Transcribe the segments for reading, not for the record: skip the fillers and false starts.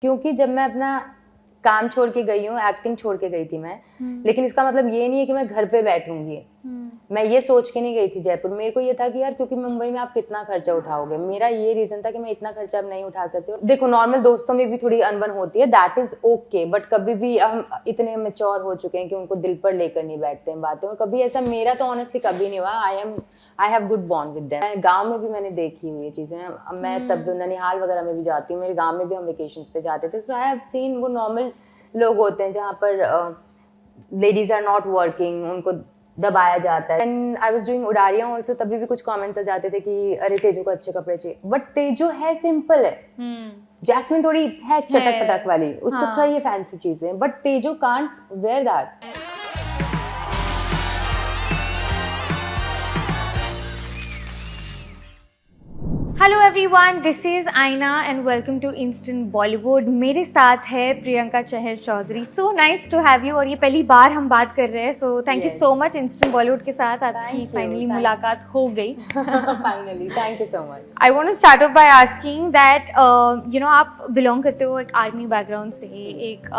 क्योंकि जब मैं अपना काम छोड़ के गई हूँ, एक्टिंग छोड़ के गई थी मैं, लेकिन इसका मतलब ये नहीं है कि मैं घर पे बैठूंगी। मैं ये सोच के नहीं गई थी जयपुर। मेरे को ये था कि यार क्योंकि मुंबई में आप कितना खर्चा उठाओगे, मेरा ये रीजन था कि मैं इतना खर्चा अब नहीं उठा सकती हूँ। देखो नॉर्मल दोस्तों में भी थोड़ी अनबन होती है, दैट इज ओके, बट कभी भी हम इतने मेच्योर हो चुके हैं कि उनको दिल पर लेकर नहीं बैठते हैं बातें। और कभी ऐसा मेरा तो ऑनेस्टली कभी नहीं हुआ। I have good bond with them. गाँव में भी मैंने देखी हुई ये चीजें। मैं तब ननिहाल वगैरह में भी जाती हूँ, मेरे गाँव में भी हम वेकेशन पे जाते थे। सो आई हैव सीन वो नॉर्मल लोग होते हैं जहाँ पर लेडीज आर नॉट वर्किंग, उनको दबाया जाता है। And I was doing Udaariyaan also, तभी भी कुछ कमेंट्स आ जाते थे कि अरे तेजो को अच्छे कपड़े चाहिए, बट तेजो है सिंपल है। जैस्मिन थोड़ी है चटक पटक वाली, उसको चाहिए फैंसी चीजें, but Tejo can't wear that. Hello everyone, this is Aaina and welcome to Instant Bollywood. मेरे साथ है Priyanka Chahar Choudhary. So nice to have you. और ये पहली बार हम बात कर रहे हैं, so thank you so much. Instant Bollywood के साथ आपकी फाइनली मुलाकात हो गई। Finally, thank you so much. I want to start off by asking that you know आप बिलोंग करते हो एक आर्मी बैकग्राउंड से, एक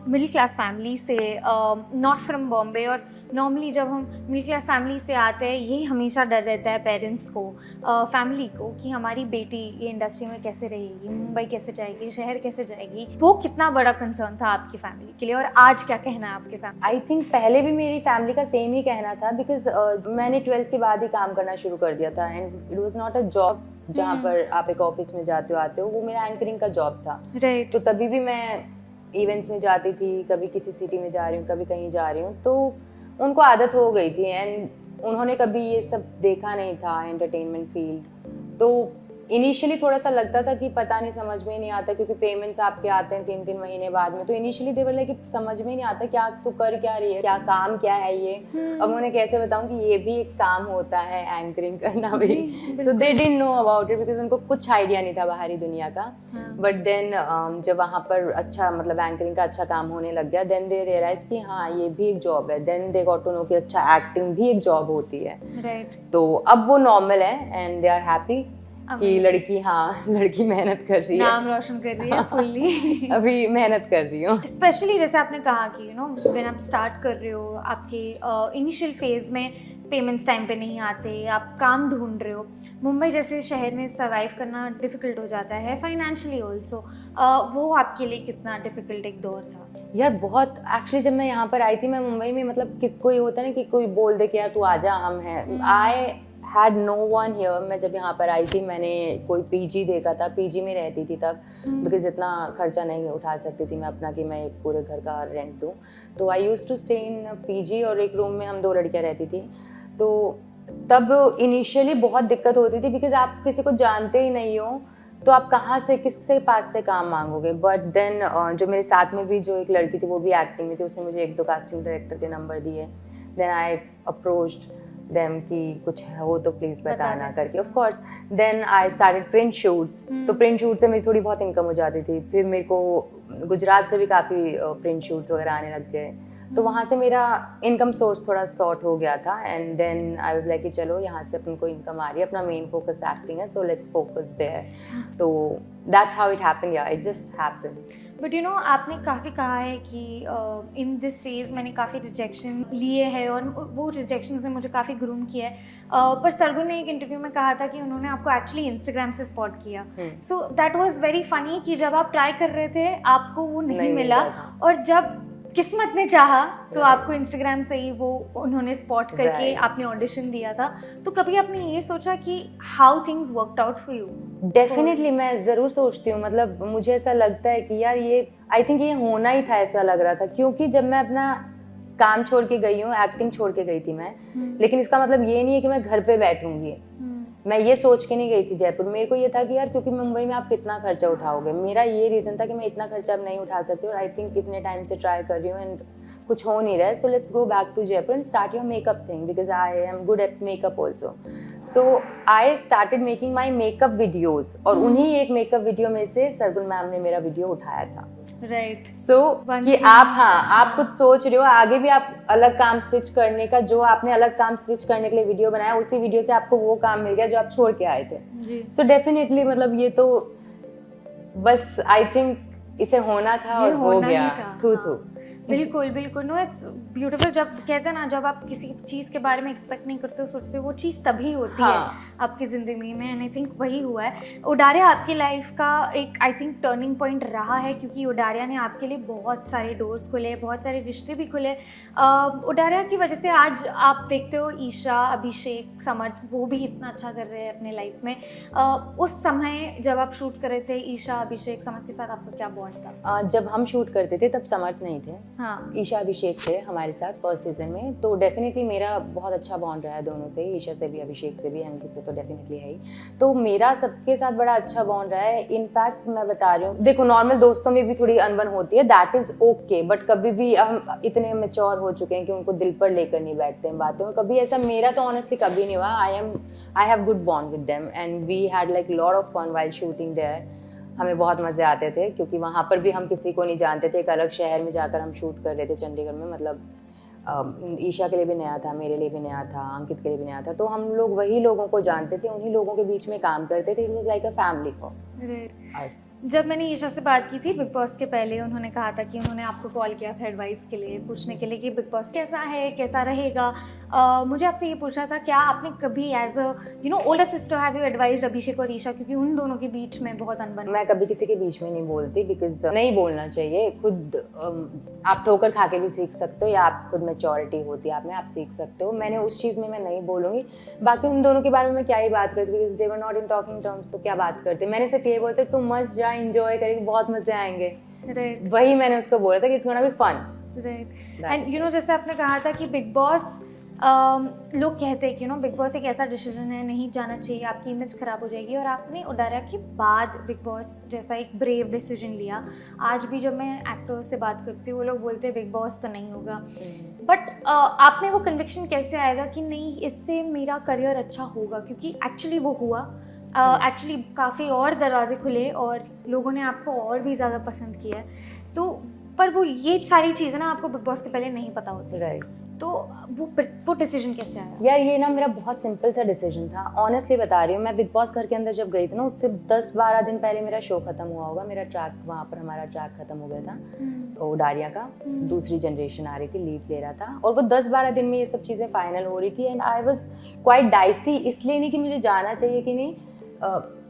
मिडिल क्लास फैमिली से, नॉट फ्रॉम बॉम्बे। और नॉर्मली जब हम मिडिल क्लास फैमिली से आते हैं, यही हमेशा डर रहता है पेरेंट्स को, फैमिली को, कि हमारी बेटी ये इंडस्ट्री में कैसे रहेगी, मुंबई कैसे जाएगी, शहर कैसे जाएगी। वो कितना बड़ा कंसर्न था आपकी फैमिली के लिए, और आज क्या कहना है आपके फैमिली? आई थिंक पहले भी मेरी फैमिली का सेम ही कहना था, बिकॉज मैंने 12th के बाद ही काम करना शुरू कर दिया था। And it was not a job जहाँ पर आप एक ऑफिस में जाते हो आते हो, वो मेरा एंकरिंग का जॉब था। राइट। तो तभी भी मैं इवेंट्स में जाती थी, कभी किसी सिटी में जा रही हूँ, कभी कहीं जा रही हूँ, तो उनको आदत हो गई थी। एंड उन्होंने कभी ये सब देखा नहीं था, एंटरटेनमेंट फील्ड। तो इनिशियली थोड़ा सा लगता था कि पता नहीं, समझ में ही नहीं आता, क्योंकि पेमेंट्स आपके आते हैं 3-3 महीने बाद में। तो इनिशियली देवर लाइक कि समझ में ही नहीं आता क्या तू कर क्या रही है, क्या काम क्या है ये। अब उन्हें कैसे बताऊं कि ये भी एक काम होता है, एंकरिंग करना भी। So they didn't know about it, because उनको कुछ आइडिया नहीं था बाहरी दुनिया का। बट देन जब वहाँ पर अच्छा मतलब एंकरिंग का अच्छा काम होने लग गया, देन दे रियलाइज कि हाँ ये भी एक जॉब है। Then they got to know कि अच्छा एक्टिंग भी एक जॉब होती है। राइट। तो अब वो नॉर्मल है एंड दे आर हैप्पी कि लड़की, हाँ लड़की मेहनत कर रही है, नाम रोशन कर रही है फुल्ली। अभी मेहनत कर रही हूँ। स्पेशली जैसे आपने कहा कि यू नो व्हेन आप स्टार्ट कर रहे हो, आपके इनिशियल फेज में पेमेंट्स टाइम पे नहीं आते, आप काम ढूंढ रहे हो, मुंबई जैसे शहर में सर्वाइव करना डिफ़िकल्ट हो जाता है फाइनेंशियली ऑल्सो। वो आपके लिए कितना डिफ़िकल्ट एक दौर था? यार बहुत, एक्चुअली जब मैं यहाँ पर आई थी, मैं मुंबई में, मतलब किसको ये होता है ना कि कोई बोल दे कि यार तू आजा, हम हैं। I had no one here. मैं जब यहाँ पर आई थी, मैंने कोई पीजी देखा था, पीजी में रहती थी तब, बिकॉज इतना खर्चा नहीं उठा सकती थी मैं अपना कि मैं एक पूरे घर का रेंट दूँ। तो I used to stay in PG, और एक रूम में हम 2 लड़कियाँ रहती थी। तो तब इनिशियली बहुत दिक्कत होती थी, बिकॉज आप किसी को जानते ही नहीं हो, तो आप कहाँ से, किसके पास से काम मांगोगे। बट देन जो मेरे साथ में भी जो एक लड़की थी, वो भी एक्टिंग में थी, उसने मुझे 1-2 कास्टिंग डायरेक्टर के नंबर दिए। देन आई अप्रोच्ड देम कि कुछ हो तो प्लीज़ बताना करके। Of course then I started print shoots. तो प्रिंट शूट से मेरी थोड़ी बहुत इनकम हो जाती थी। फिर मेरे को गुजरात से भी काफ़ी प्रिंट शूट्स वगैरह आने लग गए, तो वहाँ से मेरा इनकम सोर्स थोड़ा सॉर्ट हो गया था। And then I was like कि चलो यहाँ से अपन को इनकम आ रही है, अपना मेन फोकस एक्टिंग है, सो लेट्स फोकस देयर। तो दैट्स हाउ इट हैपेंड, या it just happened. But you know आपने काफ़ी कहा है कि इन दिस फेज़ मैंने काफ़ी रिजेक्शन लिए हैं, और वो रिजेक्शन ने मुझे काफ़ी ग्रूम किया है। पर सरगुन ने एक इंटरव्यू में कहा था कि उन्होंने आपको एक्चुअली इंस्टाग्राम से स्पॉट किया। So that was very funny कि जब आप ट्राई कर रहे थे आपको वो नहीं मिला, और जब किस्मत ने चाहा तो आपको इंस्टाग्राम से ही वो उन्होंने स्पॉट करके आपने ऑडिशन दिया था। तो कभी आपने ये सोचा कि how things worked out for you? Definitely मैं ज़रूर सोचती हूँ। मतलब मुझे ऐसा लगता है कि यार ये, आई थिंक ये होना ही था, ऐसा लग रहा था। क्योंकि जब मैं अपना काम छोड़ के गई हूँ, एक्टिंग छोड़ के गई थी मैं, लेकिन इसका मतलब ये नहीं है कि मैं घर पे बैठूंगी। मैं ये सोच के नहीं गई थी जयपुर। मेरे को ये था कि यार क्योंकि मुंबई में आप कितना खर्चा उठाओगे, मेरा ये रीज़न था कि मैं इतना खर्चा अब नहीं उठा सकती। और आई थिंक इतने टाइम से ट्राई कर रही हूँ एंड कुछ हो नहीं रहा है। So let's go back to Jaipur and start your makeup thing, because I am good at makeup also. So I started making my makeup videos, और उन्हीं एक मेकअप वीडियो में से सरगुन मैम ने मेरा वीडियो उठाया था। राइट। सो कि आप कुछ सोच रहे हो, आगे भी आप अलग काम स्विच करने का, जो आपने अलग काम स्विच करने के लिए वीडियो बनाया, उसी वीडियो से आपको वो काम मिल गया जो आप छोड़ के आए थे। सो डेफिनेटली मतलब ये तो बस आई थिंक इसे होना था ये और हो होना ही गया, था, थू हाँ। थू। बिल्कुल, बिल्कुल। No, it's beautiful. जब कहते हैं ना, जब आप किसी चीज़ के बारे में एक्सपेक्ट नहीं करते हो, सोचते हो, वो चीज़ तभी होती है हाँ। आपकी ज़िंदगी में, एंड आई थिंक वही हुआ है। उडारिया आपकी लाइफ का एक आई थिंक टर्निंग पॉइंट रहा है, क्योंकि उडारिया ने आपके लिए बहुत सारे डोर्स खोले, बहुत सारे रिश्ते भी खुले। उडारिया की वजह से आज आप देखते हो ईशा, अभिषेक, समर्थ, वो भी इतना अच्छा कर रहे हैं अपने लाइफ में। उस समय जब आप शूट कर रहे थे ईशा, अभिषेक, समर्थ के साथ, आपका क्या बॉन्ड था? जब हम शूट करते थे तब समर्थ नहीं थे, हाँ। ईशा अभिषेक थे हमारे साथ फर्स्ट सीजन में, तो डेफिनेटली मेरा बहुत अच्छा बॉन्ड रहा है दोनों से, ईशा से भी, अभिषेक से भी, अंकित से तो डेफिनेटली है ही। तो मेरा सबके साथ बड़ा अच्छा बॉन्ड रहा है। इनफैक्ट मैं बता रही हूँ, देखो नॉर्मल दोस्तों में भी थोड़ी अनबन होती है, दैट इज ओके, बट कभी भी हम इतने मैच्योर हो चुके हैं कि उनको दिल पर लेकर नहीं बैठते हैं बातें, और कभी ऐसा मेरा तो ऑनेस्टली कभी नहीं हुआ। I have good bond with them and we had like lot of fun while shooting there. हमें बहुत मज़े आते थे क्योंकि वहाँ पर भी हम किसी को नहीं जानते थे, एक अलग शहर में जाकर हम शूट कर रहे थे चंडीगढ़ में, मतलब ईशा के लिए भी नया था, मेरे लिए भी नया था, अंकित के लिए भी नया था, तो हम लोग वही लोगों को जानते थे, उन्हीं लोगों के बीच में काम करते थे। It was like a family for us. जब मैंने ईशा से बात की थी बिग बॉस के पहले, उन्होंने कहा था कि उन्होंने आपको कॉल किया था एडवाइस के लिए, पूछने के लिए कि बिग बॉस कैसा है, कैसा रहेगा। मुझे आपसे ये पूछना था, क्या आपने कभी as a older sister have you advised Abhishek और ईशा, क्योंकि उन दोनों के बीच में बहुत अनबन। मैं कभी किसी के बीच में नहीं बोलती, बिकॉज नहीं बोलना चाहिए। खुद आप ठोकर खा के भी सीख सकते हो, या आप खुद मैच्योरिटी होती है आप में, आप सीख सकते हो। मैंने उस चीज़ में मैं नहीं बोलूँगी। बाकी उन दोनों के बारे में मैं क्या ही बात करती, because they were not in talking terms, तो क्या बात करते। मैंने सिर्फ ये बोलते तुम मस्त जा, एंजॉय करेंगे, बहुत मजे आएंगे। राइट। वही मैंने उसको बोला था कि it's gonna be fun. Right. And जैसे आपने कहा था कि बिग बॉस, लोग कहते हैं कि बिग बॉस एक ऐसा डिसीजन है, नहीं जाना चाहिए, आपकी इमेज खराब हो जाएगी, और आपने उडारिया के बाद बिग बॉस जैसा एक ब्रेव डिसीजन लिया। आज भी जब मैं एक्टर्स से बात करती हूँ, वो लोग बोलते हैं बिग बॉस तो नहीं होगा, बट आप में वो कन्विक्शन कैसे आएगा कि नहीं, इससे मेरा करियर अच्छा होगा? क्योंकि एक्चुअली वो हुआ, एक्चुअली काफ़ी और दरवाजे खुले और लोगों ने आपको और भी ज़्यादा पसंद किया, तो पर वो ये सारी चीज़ें ना आपको बिग बॉस के पहले नहीं पता होती। राइट। तो वो डिसीजन कैसे आया? यार ये ना मेरा बहुत सिंपल सा डिसीजन था, ऑनेस्टली बता रही हूँ। मैं बिग बॉस घर के अंदर जब गई थी ना, उससे 10-12 दिन पहले मेरा शो खत्म हुआ होगा, मेरा ट्रैक वहाँ पर, हमारा ट्रैक खत्म हो गया था, तो उडारिया का दूसरी जनरेशन आ रही थी, लीव ले रहा था, और वो 10-12 दिन में ये सब चीज़ें फाइनल हो रही थी, and I was quite dicey. इसलिए नहीं कि मुझे जाना चाहिए कि नहीं,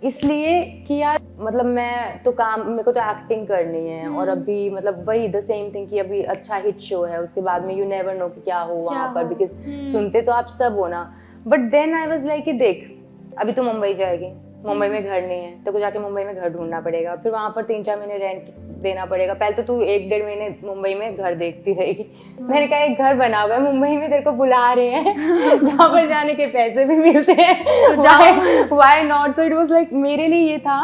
इसलिए कि यार मतलब मैं तो काम, मेरे को तो एक्टिंग करनी है, और अभी मतलब वही द सेम थिंग कि अभी अच्छा हिट शो है, उसके बाद में यू नेवर नो कि क्या हो वहाँ पर, बिकॉज सुनते तो आप सब हो ना। But then I was like कि देख, अभी तो मुंबई जाएगी, मुंबई में घर नहीं है, तो जाके मुंबई में घर ढूंढना पड़ेगा, फिर वहाँ पर 3-4 महीने रेंट देना पड़ेगा, पहले तो तू 1-1.5 महीने मुंबई में घर देखती रहेगी। मैंने कहा एक घर बना हुआ है मुंबई में, तेरे को बुला रहे हैं जहाँ पर जाने के पैसे भी मिलते हैं, व्हाई नॉट। तो इट वाज लाइक मेरे लिए ये था,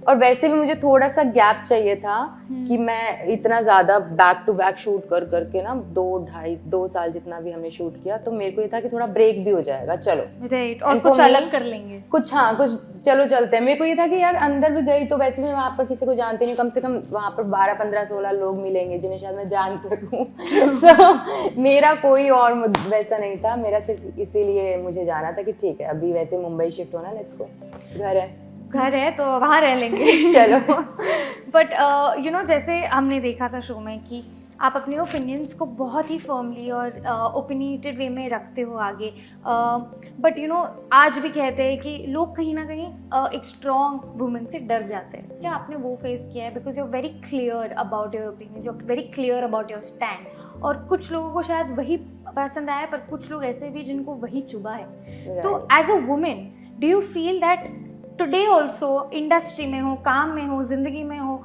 और वैसे भी मुझे थोड़ा सा गैप चाहिए था कि मैं इतना ज़्यादा बैक टू बैक शूट कर करके ना 2 साल जितना भी हमने शूट किया, तो मेरे को ये था कि थोड़ा ब्रेक भी हो जाएगा, चलो राइट, और कुछ अलग कर लेंगे, कुछ, हाँ कुछ चलो चलते हैं। मेरे को ये था कि यार अंदर भी गई तो वैसे भी वहाँ पर किसी को जानती नहीं, कम से कम वहाँ पर 12-15-16 लोग मिलेंगे जिन्हें शायद मैं जान सकूँ। So, मेरा कोई और वैसा नहीं था, मेरा सिर्फ इसीलिए मुझे जाना था कि ठीक है अभी वैसे मुंबई शिफ्ट होना, लेट्स गो, घर है तो वहाँ रह लेंगे चलो। बट जैसे हमने देखा था शो में कि आप अपने ओपिनियंस को बहुत ही फर्मली और ओपिनियटेड वे में रखते हो आगे, बट आज भी कहते हैं कि लोग कहीं ना कहीं एक स्ट्रॉन्ग वुमेन से डर जाते हैं। क्या आपने वो फेस किया है? Because you are very clear about your opinion, you are very clear about your stand, और कुछ लोगों को शायद वही पसंद आया, पर कुछ लोग ऐसे भी जिनको वही चुभा है। तो as a women do you feel that today also industry में हो, काम में हो, जिंदगी में हो,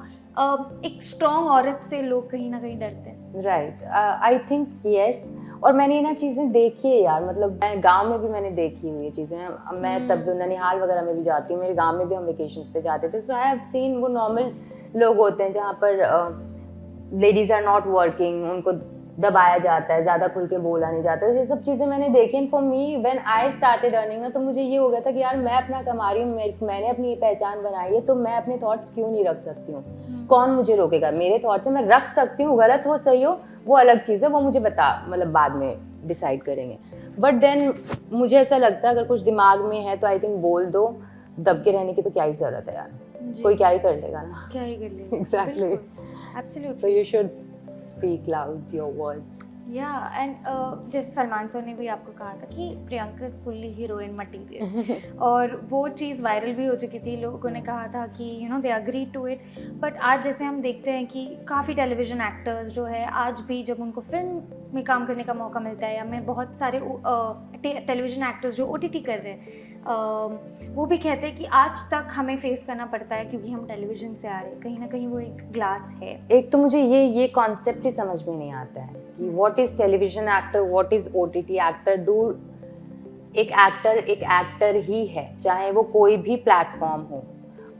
एक स्ट्रॉन्ग औरत से लोग कहीं ना कहीं डरते हैं? Right, I think yes. और मैंने ये ना चीज़ें देखी है यार, मतलब मैं गांव में भी मैंने देखी हुई ये चीज़ें। मैं तब ननिहाल वगैरह में भी जाती हूँ, मेरे गांव में भी हम वेकेशंस पे जाते थे, सो आई हैव सीन वो नॉर्मल लोग होते हैं जहाँ पर लेडीज़ आर नॉट वर्किंग, उनको दबाया जाता है, ज़्यादा खुल के बोला नहीं जाता, ये सब चीज़ें मैंने देखी। And for me when I started earning ना, तो मुझे ये हो गया था कि यार मैं अपना कमा रही हूँ, मैंने अपनी पहचान बनाई है, तो मैं अपने थॉट्स क्यों नहीं रख सकती हूँ? कौन मुझे रोकेगा? मेरे थॉट्स मैं रख सकती हूँ, गलत हो सही हो वो अलग चीज़ है, वो मुझे मतलब बाद में डिसाइड करेंगे। बट देन मुझे ऐसा लगता है अगर कुछ दिमाग में है तो आई थिंक बोल दो, दब के रहने की तो क्या ही ज़रूरत है यार। जी। कोई क्या ही कर लेगा ना. क्या ही कर लेगा. Exactly. Absolutely. So you should speak loud your words. या एंड जैसे सलमान सर ने भी आपको कहा था कि Priyanka is fully heroine material और वो चीज़ वायरल भी हो चुकी थी. लोगों ने कहा था कि you know they agree to it. But आज जैसे हम देखते हैं कि काफ़ी टेलीविजन एक्टर्स जो है आज भी जब उनको फिल्म में काम करने का मौका मिलता है या मैं बहुत सारे टेलीविजन एक्टर्स जो OTT कर रहे हैं वो भी कहते हैं कि आज तक हमें फेस करना पड़ता है क्योंकि हम टेलीविजन से आ रहे हैं. कहीं ना कहीं वो एक ग्लास है. एक तो मुझे ये कॉन्सेप्ट ही समझ में नहीं आता है कि what is television actor, what is OTT actor. एक एक्टर ही है, चाहे वो कोई भी प्लेटफॉर्म हो.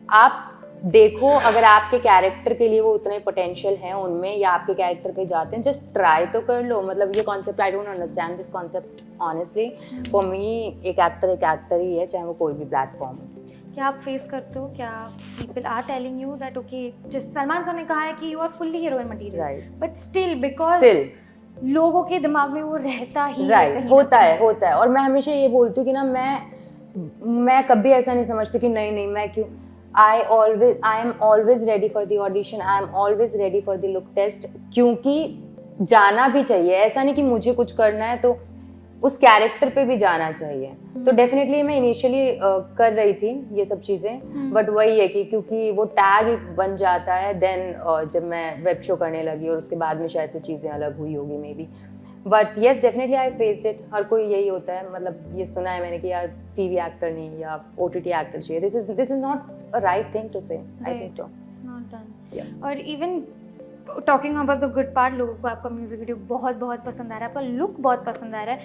आप देखो, अगर आपके कैरेक्टर के लिए वो उतने पोटेंशियल हैं उनमें या आपके कैरेक्टर पे जाते हैं, जस्ट ट्राई तो कर लो. मतलब ये concept, I don't understand this concept honestly. For me एक एक्टर ही है, चाहे वो कोई भी प्लेटफॉर्म हो. क्या आप फेस करते हो, क्या people are telling you that okay, जैसे सलमान सर ने कहा है कि you are fully heroine material, but still because लोगों के दिमाग में वो रहता ही है. होता है. और मैं हमेशा ये बोलती हूँ कि ना मैं कभी ऐसा नहीं समझती कि नहीं मैं क्यों. I am always ready for the audition. I am always ready for the look test. क्योंकि जाना भी चाहिए. ऐसा नहीं कि मुझे कुछ करना है तो उस कैरेक्टर पे भी जाना चाहिए. तो डेफिनेटली मैं इनिशियली कर रही थी ये सब चीज़ें, बट वही है कि क्योंकि वो टैग एक बन जाता है. देन जब मैं वेब शो करने लगी और उसके बाद में शायद से चीज़ें अलग हुई होगी maybe. But yes, definitely I faced it. हर कोई यही होता है. मतलब ये सुना है मैंने कि यार टीवी एक्टर नहीं या OTT एक्टर चाहिए. This is not a right thing to say. I think so. It's not done. और even talking about the good part, लोगों को आपका म्यूजिक वीडियो बहुत पसंद आ रहा है, आपका लुक बहुत पसंद आ रहा है.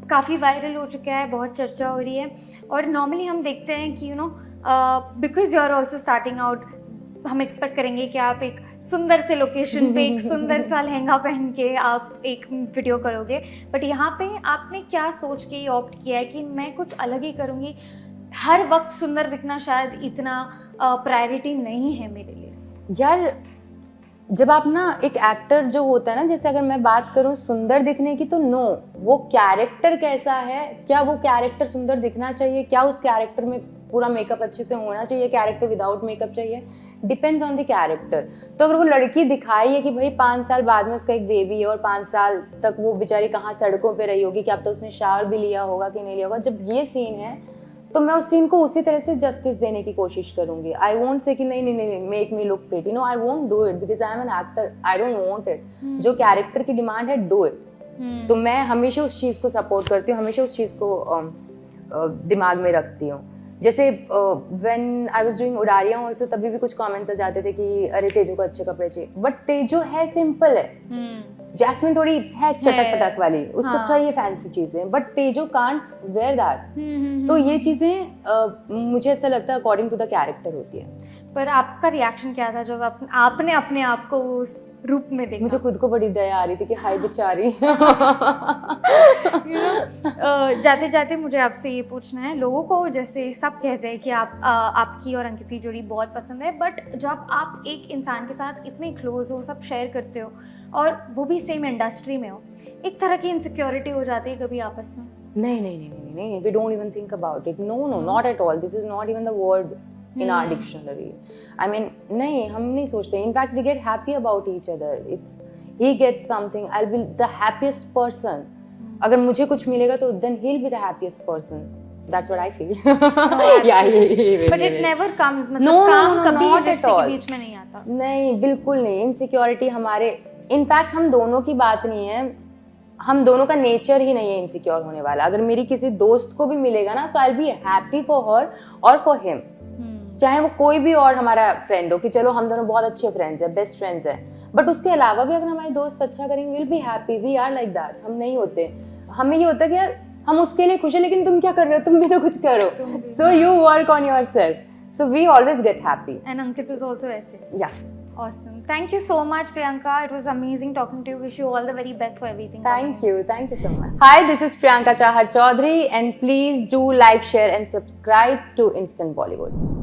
काफ़ी वायरल हो चुका है, बहुत चर्चा हो रही है. और नॉर्मली हम देखते हैं कि you know because you are also starting out, हम एक्सपेक्ट करेंगे कि आप एक सुंदर से लोकेशन पे एक सुंदर सा लहंगा पहन के आप एक वीडियो करोगे. बट यहाँ पे आपने क्या सोच के ऑप्ट किया है कि मैं कुछ अलग ही करूँगी. हर वक्त सुंदर दिखना शायद इतना प्रायोरिटी नहीं है मेरे लिए. यार जब आप ना एक एक्टर जो होता है ना, जैसे अगर मैं बात करूँ सुंदर दिखने की, तो नो, वो कैरेक्टर कैसा है, क्या वो कैरेक्टर सुंदर दिखना चाहिए, क्या उस कैरेक्टर में पूरा मेकअप अच्छे से होना चाहिए, कैरेक्टर विदाउट मेकअप चाहिए, डिपेंड्स ऑन द कैरेक्टर. तो अगर वो लड़की दिखाई है कि भाई 5 साल बाद में उसका एक बेबी है और 5 साल तक वो बेचारी कहाँ सड़कों पे रही होगी, क्या अब तो उसने शावर भी लिया होगा कि नहीं लिया होगा, जब ये सीन है तो मैं उस सीन को उसी तरह से जस्टिस देने की कोशिश करूंगी. आई वोंट से कि नहीं make me look pretty. No, I won't do it because I am an actor. I don't want it. जो कैरेक्टर की डिमांड है, डू इट. तो मैं हमेशा उस चीज़ को सपोर्ट करती हूँ, हमेशा उस चीज़ को दिमाग में रखती हूँ. जैसे when I was doing Udaariyaan also, तभी भी कुछ कमेंट्स आ जाते थे कि अरे तेजो को अच्छे कपड़े चाहिए. बट तेजो है सिंपल है. जैस्मिन थोड़ी है चटक पटक वाली, उसको चाहिए फैंसी चीजें, but Tejo can't wear that. तो ये चीजें मुझे ऐसा लगता है अकॉर्डिंग टू द कैरेक्टर होती है. पर आपका रिएक्शन क्या था जब आपने अपने आप को उस रूप में देखा? मुझे खुद को बड़ी दया आ रही थी कि हाय बेचारी. जाते जाते मुझे आपसे ये पूछना है, लोगों को जैसे सब कहते हैं कि आपकी और अंकित की जोड़ी बहुत पसंद है, बट जब आप एक इंसान के साथ इतने क्लोज हो, सब शेयर करते हो और वो भी सेम इंडस्ट्री में हो, एक तरह की इनसिक्योरिटी हो जाती है कभी आपस में? नहीं, we don't even think about it. No, not at all. This is not even the word in our dictionary. I mean, नहीं, हम नहीं सोचते. In fact, we get happy about each other. If he gets something, I'll be the happiest person. अगर मुझे कुछ मिलेगा तो then he'll be the happiest person. That's what I feel. Yeah, but it never comes. मतलब काम कभी रिश्ते के बीच में नहीं आता. नहीं, बिल्कुल नहीं. इनसिक्योरिटी हमारे, इनफैक्ट हम दोनों की बात नहीं है, हम दोनों का नेचर ही नहीं है इनसिक्योर होने वाला. अगर मेरी किसी दोस्त को भी मिलेगा ना, so I'll be happy for her or for him. चाहे वो कोई भी और हमारा फ्रेंड हो, कि चलो हम दोनों बहुत अच्छे फ्रेंड्स हैं, बेस्ट फ्रेंड्स हैं, बट उसके अलावा भी अगर हमारे दोस्त अच्छा करेंगे, will be happy. We are like that. हम नहीं होते, हमें ये होता है कि यार हम उसके लिए खुश है, लेकिन तुम क्या कर रहे हो, तुम भी तो कुछ करो. So you work on yourself. So we always get happy. And Ankit is also ऐसे. या awesome. Thank you so much, Priyanka. It was amazing talking to you. Wish you all the very best for everything. Thank you so much. Hi, this is Priyanka Chahar Chaudhary, and please do like, share and subscribe to Instant Bollywood.